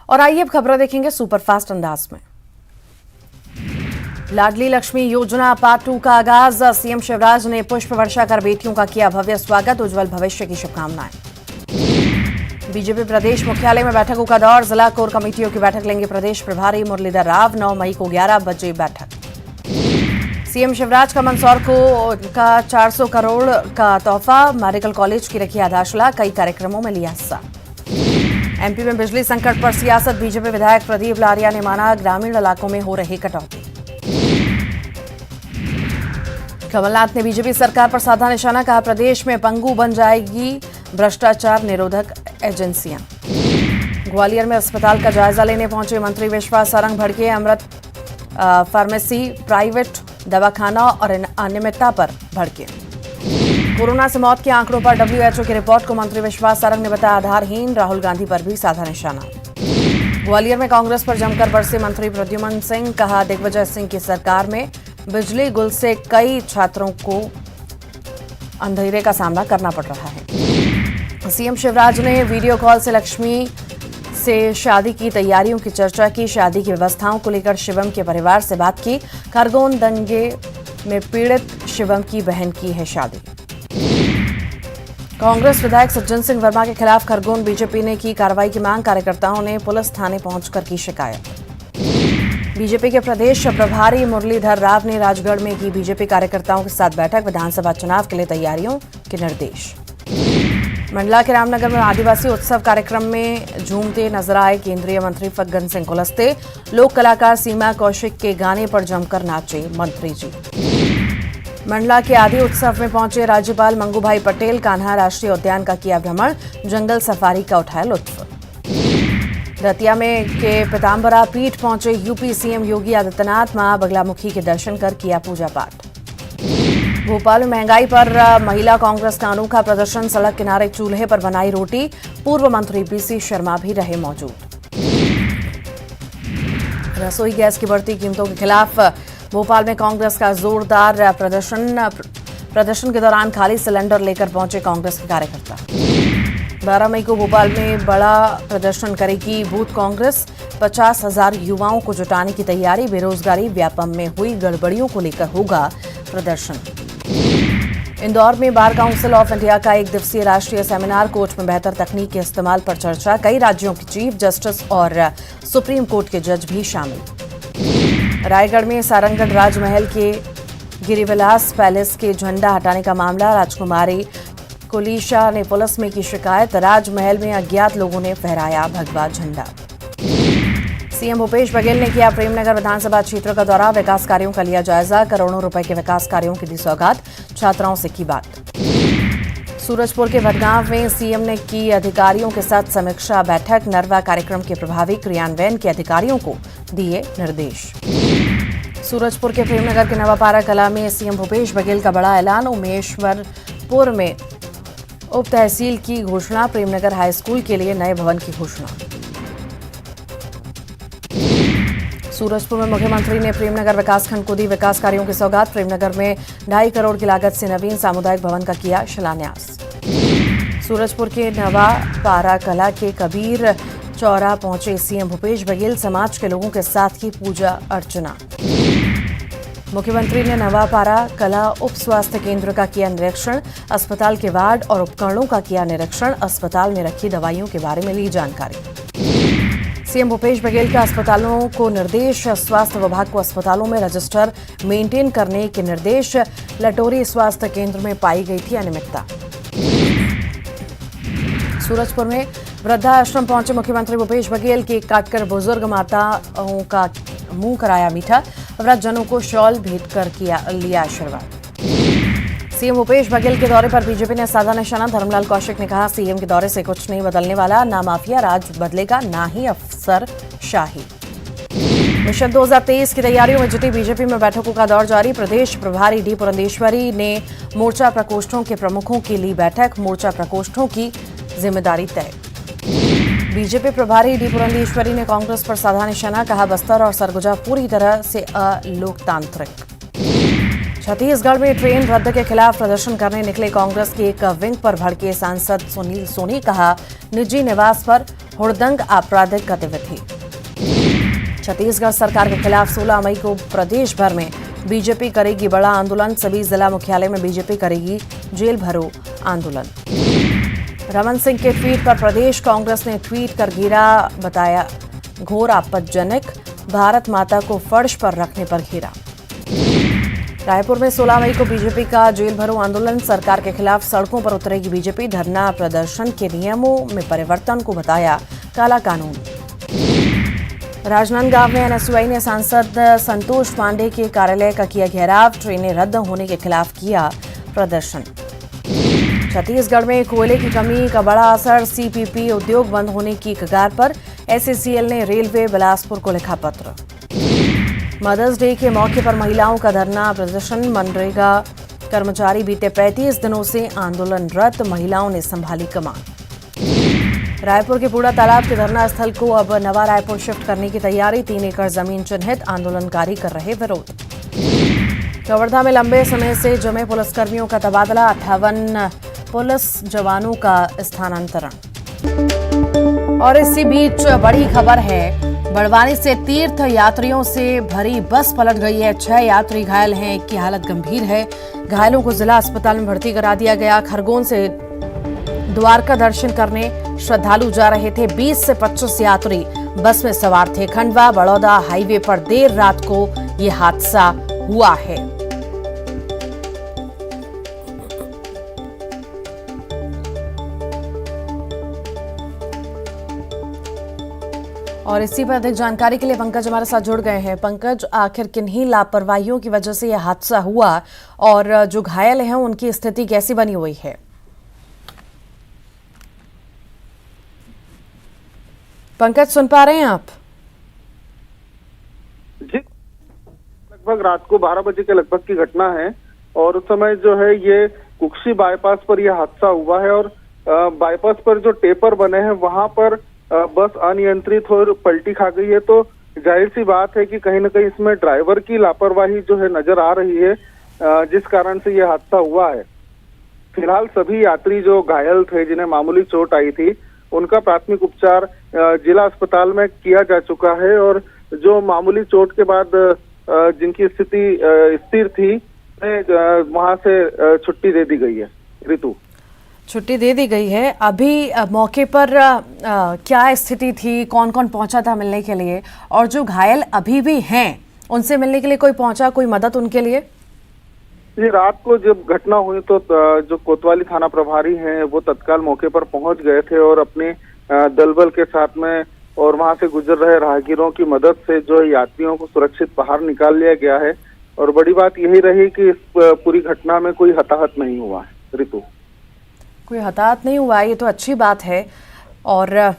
और आइए अब खबरें देखेंगे सुपरफास्ट अंदाज में। लाडली लक्ष्मी योजना पार्ट 2 का आगाज। सीएम शिवराज ने पुष्प वर्षा कर बेटियों का किया भव्य स्वागत, उज्जवल भविष्य की शुभकामनाएं। बीजेपी प्रदेश मुख्यालय में बैठकों का दौर, जिला कोर कमेटियों की बैठक लेंगे प्रदेश प्रभारी मुरलीधर राव। 9 मई को 11 बजे बैठक। सीएम शिवराज का मंदसौर को का 400 करोड़ का तोहफा, मेडिकल कॉलेज की रखी आधारशिला, कई कार्यक्रमों में लिया हिस्सा। एमपी में बिजली संकट पर सियासत, बीजेपी विधायक प्रदीप लारिया ने माना ग्रामीण इलाकों में हो रही कटौती। कमलनाथ ने बीजेपी सरकार पर साधा निशाना, कहा प्रदेश में पंगु बन जाएगी भ्रष्टाचार निरोधक एजेंसियां। ग्वालियर में अस्पताल का जायजा लेने पहुंचे मंत्री विश्वास सारंग भड़के, अमृत फार्मेसी, प्राइवेट दवाखाना और अनियमितता पर भड़के। कोरोना से मौत के आंकड़ों पर डब्ल्यूएचओ की रिपोर्ट को मंत्री विश्वास सारंग ने बताया आधारहीन, राहुल गांधी पर भी साधा निशाना। ग्वालियर में कांग्रेस पर जमकर बरसे मंत्री प्रद्युम्न सिंह, कहा दिग्विजय सिंह की सरकार में बिजली गुल से कई छात्रों को अंधेरे का सामना करना पड़ रहा है। सीएम शिवराज ने वीडियो कॉल से लक्ष्मी से शादी की तैयारियों की चर्चा की, शादी की व्यवस्थाओं को लेकर शिवम के परिवार से बात की। खरगोन दंगे में पीड़ित शिवम की बहन की है शादी। कांग्रेस विधायक सज्जन सिंह वर्मा के खिलाफ खरगोन बीजेपी ने की कार्रवाई की मांग, कार्यकर्ताओं ने पुलिस थाने पहुंचकर की शिकायत। बीजेपी के प्रदेश प्रभारी मुरलीधर राव ने राजगढ़ में की बीजेपी कार्यकर्ताओं के साथ बैठक, विधानसभा चुनाव के लिए तैयारियों के निर्देश। मंडला के रामनगर में आदिवासी उत्सव कार्यक्रम में झूमते नजर आए केंद्रीय मंत्री फग्गन सिंह कुलस्ते, लोक कलाकार सीमा कौशिक के गाने पर जमकर नाचे मंत्री जी। मंडला के आदि उत्सव में पहुंचे राज्यपाल मंगूभाई पटेल, कान्हा राष्ट्रीय उद्यान का किया भ्रमण, जंगल सफारी का उठाया लुत्फ। दतिया में के पीताम्बरा पीठ पहुंचे यूपी सीएम योगी आदित्यनाथ, मां बगलामुखी के दर्शन कर किया पूजा पाठ। भोपाल में महंगाई पर महिला कांग्रेस का अनोखा प्रदर्शन, सड़क किनारे चूल्हे पर बनाई रोटी, पूर्व मंत्री बीसी शर्मा भी रहे मौजूद। रसोई गैस की बढ़ती कीमतों के खिलाफ भोपाल में कांग्रेस का जोरदार प्रदर्शन के दौरान खाली सिलेंडर लेकर पहुंचे कांग्रेस के कार्यकर्ता। 12 मई को भोपाल में बड़ा प्रदर्शन करेगी बूथ कांग्रेस, 50,000 युवाओं को जुटाने की तैयारी, बेरोजगारी व्यापम में हुई गड़बड़ियों को लेकर होगा प्रदर्शन। इंदौर में बार काउंसिल ऑफ इंडिया का 1 दिवसीय राष्ट्रीय सेमिनार, कोर्ट में बेहतर तकनीक के इस्तेमाल पर चर्चा, कई राज्यों के चीफ जस्टिस और सुप्रीम कोर्ट के जज भी शामिल। रायगढ़ में सारंगगढ़ राजमहल के गिरिविलास पैलेस के झंडा हटाने का मामला, राजकुमारी कुलीशा ने पुलिस में की शिकायत, राजमहल में अज्ञात लोगों ने फहराया भगवा झंडा। सीएम भूपेश बघेल ने किया प्रेमनगर विधानसभा क्षेत्र का दौरा, विकास कार्यों का लिया जायजा, करोड़ों रुपए के विकास कार्यों की दी सौगात, छात्राओं से की बात। सूरजपुर के भटगांव में सीएम ने की अधिकारियों के साथ समीक्षा बैठक, नरवा कार्यक्रम के प्रभावी क्रियान्वयन के अधिकारियों को दिए निर्देश। सूरजपुर के प्रेमनगर के नवापारा कला में सीएम भूपेश बघेल का बड़ा ऐलान, उमेश्वरपुर में उप तहसील की घोषणा, प्रेमनगर हाई स्कूल के लिए नए भवन की घोषणा। सूरजपुर में मुख्यमंत्री ने प्रेमनगर विकासखंड को दी विकास कार्यों की सौगात, प्रेमनगर में 2.5 करोड़ की लागत से नवीन सामुदायिक भवन का किया शिलान्यास। सूरजपुर के नवापारा कला के कबीर चौरा पहुंचे सीएम भूपेश बघेल, समाज के लोगों के साथ की पूजा अर्चना। मुख्यमंत्री ने नवापारा कला उप स्वास्थ्य केंद्र का किया निरीक्षण, अस्पताल के वार्ड और उपकरणों का किया निरीक्षण, अस्पताल में रखी दवाइयों के बारे में ली जानकारी। सीएम भूपेश बघेल का अस्पतालों को निर्देश, स्वास्थ्य विभाग को अस्पतालों में रजिस्टर मेंटेन करने के निर्देश, लटोरी स्वास्थ्य केंद्र में पाई गई थी अनियमितता। सूरजपुर में वृद्धाश्रम पहुंचे मुख्यमंत्री भूपेश बघेल, केक काटकर बुजुर्ग माताओं का मुंह कराया मीठा, वृद्धजनों को शॉल भेंट कर लिया आशीर्वाद। सीएम भूपेश बघेल के दौरे पर बीजेपी ने साधा निशाना, धर्मलाल कौशिक ने कहा सीएम के दौरे से कुछ नहीं बदलने वाला, ना माफिया राज बदलेगा ना ही अफसरशाही। मिशन 2023 की तैयारियों में जुटी बीजेपी में बैठकों का दौर जारी, प्रदेश प्रभारी डी पुरंदेश्वरी ने मोर्चा प्रकोष्ठों के प्रमुखों की ली बैठक, मोर्चा प्रकोष्ठों की जिम्मेदारी तय। बीजेपी प्रभारी डी पुरंदेश्वरी ने कांग्रेस पर साधा निशाना, कहा बस्तर और सरगुजा पूरी तरह से अलोकतांत्रिक। छत्तीसगढ़ में ट्रेन रद्द के खिलाफ प्रदर्शन करने निकले कांग्रेस के एक विंग पर भड़के सांसद सुनील सोनी, कहा निजी निवास पर हुड़दंग आपराधिक गतिविधि। छत्तीसगढ़ सरकार के खिलाफ 16 मई को प्रदेश भर में बीजेपी करेगी बड़ा आंदोलन। सभी जिला मुख्यालय में बीजेपी करेगी जेल भरो आंदोलन। रमन सिंह के ट्वीट पर प्रदेश कांग्रेस ने ट्वीट कर घेरा, बताया घोर आपत्तिजनक, भारत माता को फर्श पर रखने पर घेरा। रायपुर में 16 मई को बीजेपी का जेल भरो आंदोलन। सरकार के खिलाफ सड़कों पर उतरेगी बीजेपी। धरना प्रदर्शन के नियमों में परिवर्तन को बताया काला कानून। राजनांदगांव में एनएसयूआई ने सांसद संतोष पांडे के कार्यालय का किया घेराव। ट्रेनें रद्द होने के खिलाफ किया प्रदर्शन। छत्तीसगढ़ में कोयले की कमी का बड़ा असर। सीपीपी उद्योग बंद होने की कगार पर। एसईसीएल ने रेलवे बिलासपुर को लिखा पत्र। मदर्स डे के मौके पर महिलाओं का धरना प्रदर्शन। मनरेगा कर्मचारी बीते 35 दिनों से आंदोलनरत। महिलाओं ने संभाली कमान। रायपुर के पूरा तालाब के धरना स्थल को अब नवा रायपुर शिफ्ट करने की तैयारी। 3 एकड़ जमीन चिन्हित। आंदोलनकारी कर रहे विरोध। कवर्धा में लंबे समय से जमे पुलिसकर्मियों का तबादला। 58 पुलिस जवानों का स्थानांतरण। और इसी बीच बड़ी खबर है, बड़वानी से तीर्थ यात्रियों से भरी बस पलट गई है। 6 यात्री घायल हैं, एक की हालत गंभीर है। घायलों को जिला अस्पताल में भर्ती करा दिया गया। खरगोन से द्वारका दर्शन करने श्रद्धालु जा रहे थे। 20 से 25 यात्री बस में सवार थे। खंडवा बड़ौदा हाईवे पर देर रात को यह हादसा हुआ है। और इसी पर अधिक जानकारी के लिए पंकज हमारे साथ जुड़ गए हैं। पंकज, आखिर किन्हीं लापरवाहियों की वजह से यह हादसा हुआ और जो घायल हैं उनकी स्थिति कैसी बनी हुई है? पंकज, सुन पा रहे हैं आप? जी, लगभग रात को 12 बजे के लगभग की घटना है और उस समय जो है ये कुक्सी बाईपास पर यह हादसा हुआ है। और बाईपास पर जो टेपर बने हैं वहां पर बस अनियंत्रित और पलटी खा गई है। तो जाहिर सी बात है कि कहीं ना कहीं इसमें ड्राइवर की लापरवाही जो है नजर आ रही है, जिस कारण से यह हादसा हुआ है। फिलहाल सभी यात्री जो घायल थे, जिन्हें मामूली चोट आई थी, उनका प्राथमिक उपचार जिला अस्पताल में किया जा चुका है। और जो मामूली चोट के बाद जिनकी स्थिति स्थिर थी, वहां से छुट्टी दे दी गई है। ऋतु, छुट्टी दे दी गई है। अभी मौके पर क्या स्थिति थी, कौन कौन पहुंचा था मिलने के लिए, और जो घायल अभी भी हैं उनसे मिलने के लिए कोई पहुंचा, कोई मदद उनके लिए? जी, रात को जब घटना हुई तो जो कोतवाली थाना प्रभारी हैं वो तत्काल मौके पर पहुंच गए थे और अपने दलबल के साथ में और वहां से गुजर रहे राहगीरों की मदद से जो यात्रियों को सुरक्षित बाहर निकाल लिया गया है। और बड़ी बात यही रही कि इस पूरी घटना में कोई हताहत नहीं हुआ है। ऋतु, कोई हताहत नहीं हुआ, ये तो अच्छी बात है। और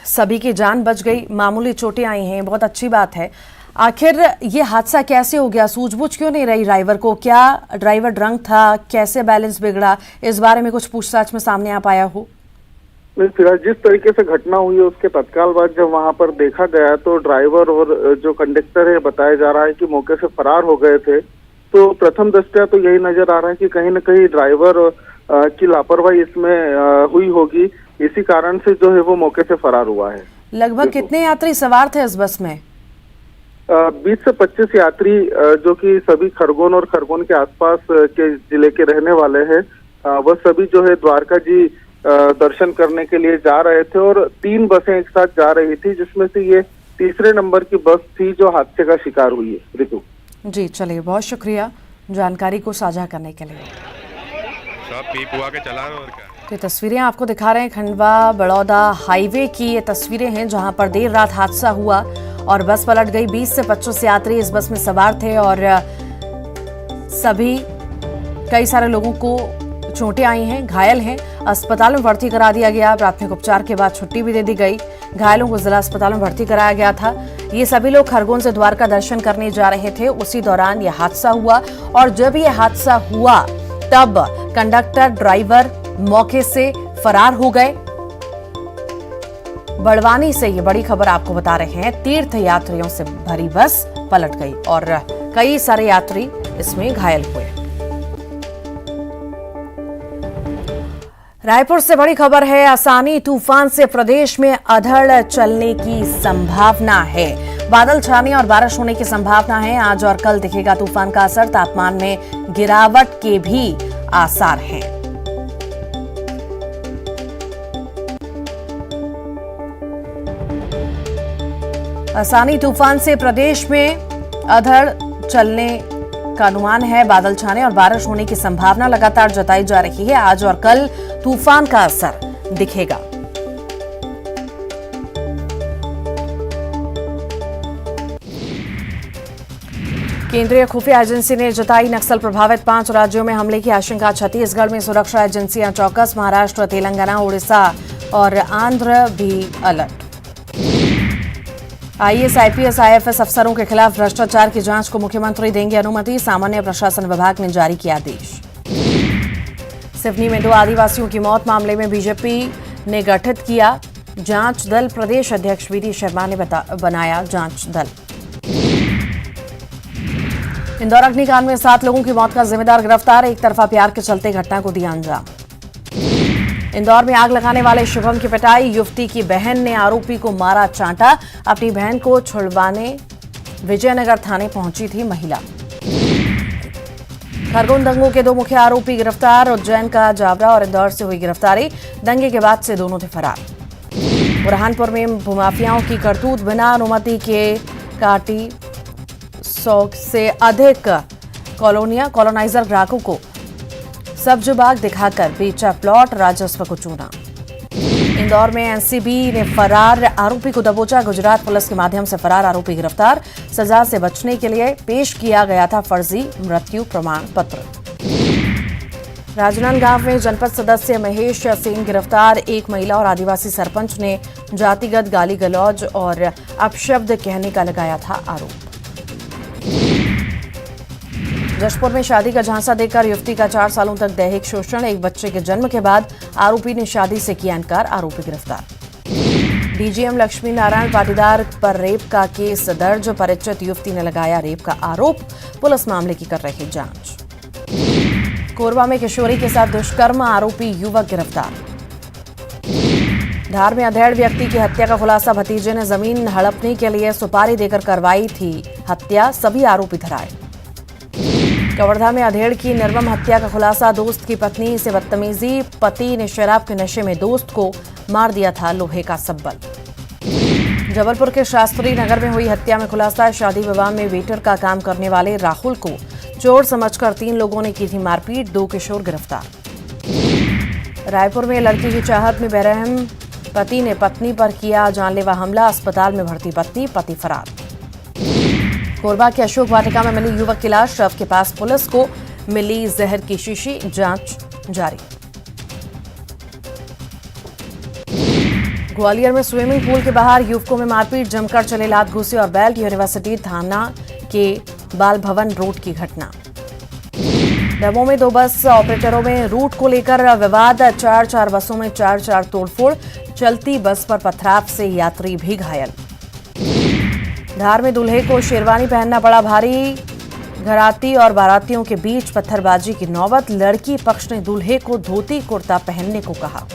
सभी की जान बच गई, मामूली चोटें आई हैं, बहुत अच्छी बात है। आखिर ये हादसा कैसे हो गया? सूझबूझ क्यों नहीं रही ड्राइवर को? क्या ड्राइवर ड्रंक था? कैसे बैलेंस बिगड़ा? इस बारे में कुछ पूछताछ में सामने आ पाया हो? फिलहाल जिस तरीके से घटना हुई है उसके तत्काल बाद जब वहां पर देखा गया तो ड्राइवर और जो कंडक्टर है बताया जा रहा है कि मौके से फरार हो गए थे। तो प्रथम दृष्टया तो यही नजर आ रहा है कि कहीं न कहीं ड्राइवर की लापरवाही इसमें हुई होगी। इसी कारण से जो है वो मौके से फरार हुआ है। लगभग कितने यात्री सवार थे इस बस में? 20 से 25 यात्री जो कि सभी खरगोन और खरगोन के आसपास के जिले के रहने वाले हैं, वह सभी जो है द्वारका जी दर्शन करने के लिए जा रहे थे। और 3 बसें एक साथ जा रही थी, जिसमें से ये तीसरे नंबर की बस थी जो हादसे का शिकार हुई है। ऋतु जी, चलिए, बहुत शुक्रिया जानकारी को साझा करने के लिए। सब पीप हुआ के चला रहे और क्या। तो तस्वीरें आपको दिखा रहे हैं खंडवा बड़ौदा हाईवे की। ये तस्वीरें हैं जहां पर देर रात हादसा हुआ और बस पलट गई। 20 से 25 यात्री इस बस में सवार थे और सभी कई सारे लोगों को चोटें आई हैं, घायल हैं। अस्पताल में भर्ती करा दिया गया। प्राथमिक उपचार के बाद छुट्टी भी दे दी गई। घायलों को जिला अस्पताल में भर्ती कराया गया था। ये सभी लोग खरगोन से द्वारका दर्शन करने जा रहे थे। उसी दौरान यह हादसा हुआ और जब यह हादसा हुआ तब कंडक्टर ड्राइवर मौके से फरार हो गए। बड़वानी से ये बड़ी खबर आपको बता रहे हैं। तीर्थ यात्रियों से भरी बस पलट गई और कई सारे यात्री इसमें घायल हुए। रायपुर से बड़ी खबर है। आसानी तूफान से प्रदेश में अधड़ चलने की संभावना है। बादल छाने और बारिश होने की संभावना है। आज और कल दिखेगा तूफान का असर। तापमान में गिरावट के भी आसार हैं। आसानी तूफान से प्रदेश में अधड़ चलने का अनुमान है। बादल छाने और बारिश होने की संभावना लगातार जताई जा रही है। आज और कल तूफान का असर दिखेगा। केंद्रीय खुफिया एजेंसी ने जताई नक्सल प्रभावित 5 राज्यों में हमले की आशंका। छत्तीसगढ़ में सुरक्षा एजेंसियां चौकस। महाराष्ट्र, तेलंगाना, उड़ीसा और आंध्र भी अलर्ट। आईएएस, आईपीएस, आईएफएस अफसरों के खिलाफ भ्रष्टाचार की जांच को मुख्यमंत्री देंगे अनुमति। सामान्य प्रशासन विभाग ने जारी किया आदेश। सिवनी में 2 आदिवासियों की मौत मामले में बीजेपी ने गठित किया जांच दल। प्रदेश अध्यक्ष वीडी शर्मा ने बनाया जांच दल। इंदौर अग्निकांड में 7 लोगों की मौत का जिम्मेदार गिरफ्तार। एक तरफा प्यार के चलते घटना को दिया अंजाम। इंदौर में आग लगाने वाले शुभम की पिटाई। युवती की बहन ने आरोपी को मारा चांटा। अपनी बहन को छुड़वाने विजयनगर थाने पहुंची थी महिला। खरगोन दंगों के 2 मुख्य आरोपी गिरफ्तार। उज्जैन का जावरा और इंदौर से हुई गिरफ्तारी। दंगे के बाद से दोनों थे फरार। बुरहानपुर में भूमाफियाओं की करतूत। बिना अनुमति के काटी 100 से अधिक कॉलोनाइजर ग्राहकों को सब्ज बाग दिखाकर बेचा प्लॉट। राजस्व को चूना। इंदौर में एनसीबी ने फरार आरोपी को दबोचा। गुजरात पुलिस के माध्यम से फरार आरोपी गिरफ्तार। सजा से बचने के लिए पेश किया गया था फर्जी मृत्यु प्रमाण पत्र। राजनांदगांव में जनपद सदस्य महेश सिंह गिरफ्तार। एक महिला और आदिवासी सरपंच ने जातिगत गाली गलौज और अपशब्द कहने का लगाया था आरोप। जशपुर में शादी का झांसा देकर युवती का 4 सालों तक दैहिक शोषण। एक बच्चे के जन्म के बाद आरोपी ने शादी से किया इनकार। आरोपी गिरफ्तार। डीजीएम लक्ष्मी नारायण पाटीदार पर रेप का केस दर्ज। परिचित युवती ने लगाया रेप का आरोप। पुलिस मामले की कर रही जांच। कोरबा में किशोरी के साथ दुष्कर्म। आरोपी युवक गिरफ्तार। धार में अधेड़ व्यक्ति की हत्या का खुलासा। भतीजे ने जमीन हड़पने के लिए सुपारी देकर करवाई थी हत्या। सभी आरोपी धराए। कवर्धा में अधेड़ की निर्मम हत्या का खुलासा। दोस्त की पत्नी से बदतमीजी। पति ने शराब के नशे में दोस्त को मार दिया था लोहे का सब्बल। जबलपुर के शास्त्री नगर में हुई हत्या में खुलासा। शादी विवाह में वेटर का काम करने वाले राहुल को चोर समझकर 3 लोगों ने की थी मारपीट। 2 किशोर गिरफ्तार। रायपुर में लड़की की चाहत में बेरहम पति ने पत्नी पर किया जानलेवा हमला। अस्पताल में भर्ती पत्नी, पति फरार। कोरबा के अशोक वाटिका में मिली युवक की लाश। शव के पास पुलिस को मिली जहर की शीशी। जांच जारी। ग्वालियर में स्विमिंग पूल के बाहर युवकों में मारपीट। जमकर चले लात घूसे और बेल्ट। यूनिवर्सिटी थाना के बाल भवन रोड की घटना। दमोह में 2 बस ऑपरेटरों में रूट को लेकर विवाद। 4 बसों में 4 तोड़फोड़। चलती बस पर पथराव से यात्री भी घायल। धार में दूल्हे को शेरवानी पहनना पड़ा भारी। घराती और बारातियों के बीच पत्थरबाजी की नौबत। लड़की पक्ष ने दूल्हे को धोती कुर्ता पहनने को कहा।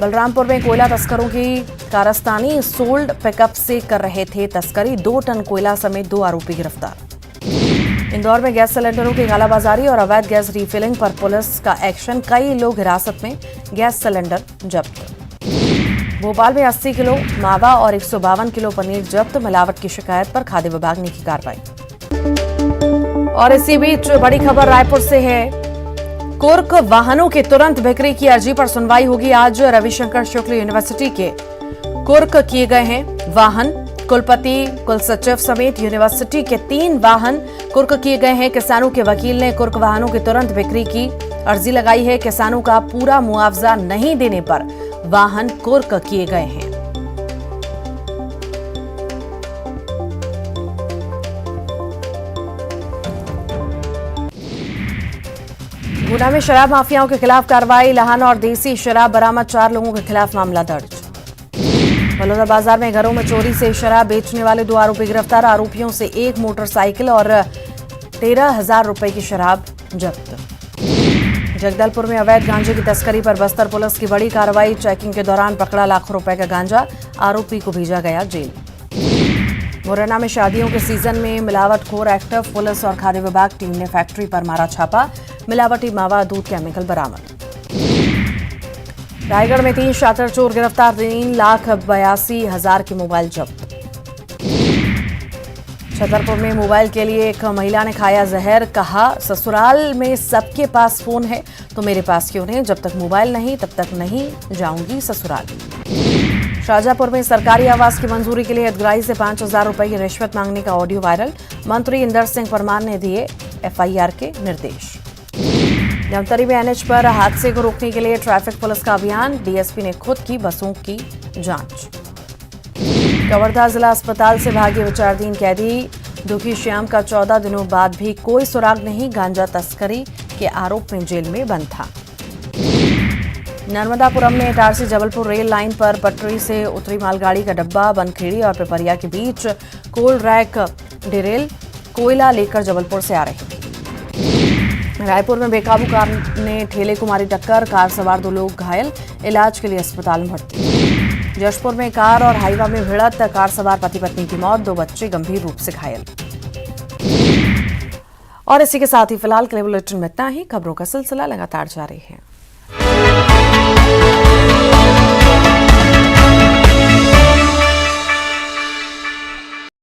बलरामपुर में कोयला तस्करों की कारस्तानी। सोल्ड पिकअप से कर रहे थे तस्करी। 2 टन कोयला समेत 2 आरोपी गिरफ्तार। इंदौर में गैस सिलेंडरों की कालाबाजारी और अवैध गैस रिफिलिंग पर पुलिस का एक्शन। कई लोग हिरासत में। गैस सिलेंडर जब्त। भोपाल में 80 किलो मावा और 152 किलो पनीर जब्त। मिलावट की शिकायत पर खाद्य विभाग ने की कार्रवाई। और इसी बीच बड़ी खबर रायपुर से है। कुर्क वाहनों की तुरंत बिक्री की अर्जी पर सुनवाई होगी आज। रविशंकर शुक्ल यूनिवर्सिटी के कुर्क किए गए हैं वाहन। कुलपति, कुलसचिव समेत यूनिवर्सिटी के 3 वाहन कुर्क किए गए हैं। किसानों के वकील ने कुर्क वाहनों की तुरंत बिक्री की अर्जी लगाई है। किसानों का पूरा मुआवजा नहीं देने पर वाहन कुर्क किए गए हैं। गुना में शराब माफियाओं के खिलाफ कार्रवाई। लाहन और देसी शराब बरामद। 4 लोगों के खिलाफ मामला दर्ज। बलौदा बाजार में घरों में चोरी से शराब बेचने वाले 2 आरोपी गिरफ्तार। आरोपियों से 1 मोटरसाइकिल और 13,000 रुपए की शराब जब्त। जगदलपुर में अवैध गांजे की तस्करी पर बस्तर पुलिस की बड़ी कार्रवाई। चेकिंग के दौरान पकड़ा लाखों रुपए का गांजा, आरोपी को भेजा गया जेल। मुरैना में शादियों के सीजन में मिलावटखोर एक्टिव, पुलिस और खाद्य विभाग टीम ने फैक्ट्री पर मारा छापा, मिलावटी मावा दूध केमिकल बरामद। रायगढ़ में 3 शातिर चोर गिरफ्तार, 3,82,000 की मोबाइल जब्त। छतरपुर में मोबाइल के लिए एक महिला ने खाया जहर, कहा ससुराल में सबके पास फोन है तो मेरे पास क्यों नहीं, जब तक मोबाइल नहीं तब तक नहीं जाऊंगी ससुराल। शाहजहांपुर में सरकारी आवास की मंजूरी के लिए हितग्राही से 5,000 रुपए की रिश्वत मांगने का ऑडियो वायरल, मंत्री इंदर सिंह परमार ने दिए FIR के निर्देश। धमतरी में NH पर हादसे को रोकने के लिए ट्रैफिक पुलिस का अभियान, DSP ने खुद की बसों की जांच। कवर्धा जिला अस्पताल से भागे विचाराधीन कैदी, दुखी श्याम का 14 दिनों बाद भी कोई सुराग नहीं, गांजा तस्करी के आरोप में जेल में बंद था। नर्मदापुरम में इटारसी जबलपुर रेल लाइन पर पटरी से उतरी मालगाड़ी का डब्बा बनखेड़ी और पिपरिया के बीच कोल रैक डिरेल, कोयला लेकर जबलपुर से आ रही थी। रायपुर में बेकाबू कार ने ठेले को मारी टक्कर, कार सवार 2 लोग घायल, इलाज के लिए अस्पताल में भर्ती। जशपुर में कार और हाईवा में भिड़ंत, कार सवार पति पत्नी की मौत, 2 बच्चे गंभीर रूप से घायल। और इसी के साथ ही फिलहाल के लिए बुलेटिन में इतना ही। खबरों का सिलसिला लगातार जारी है।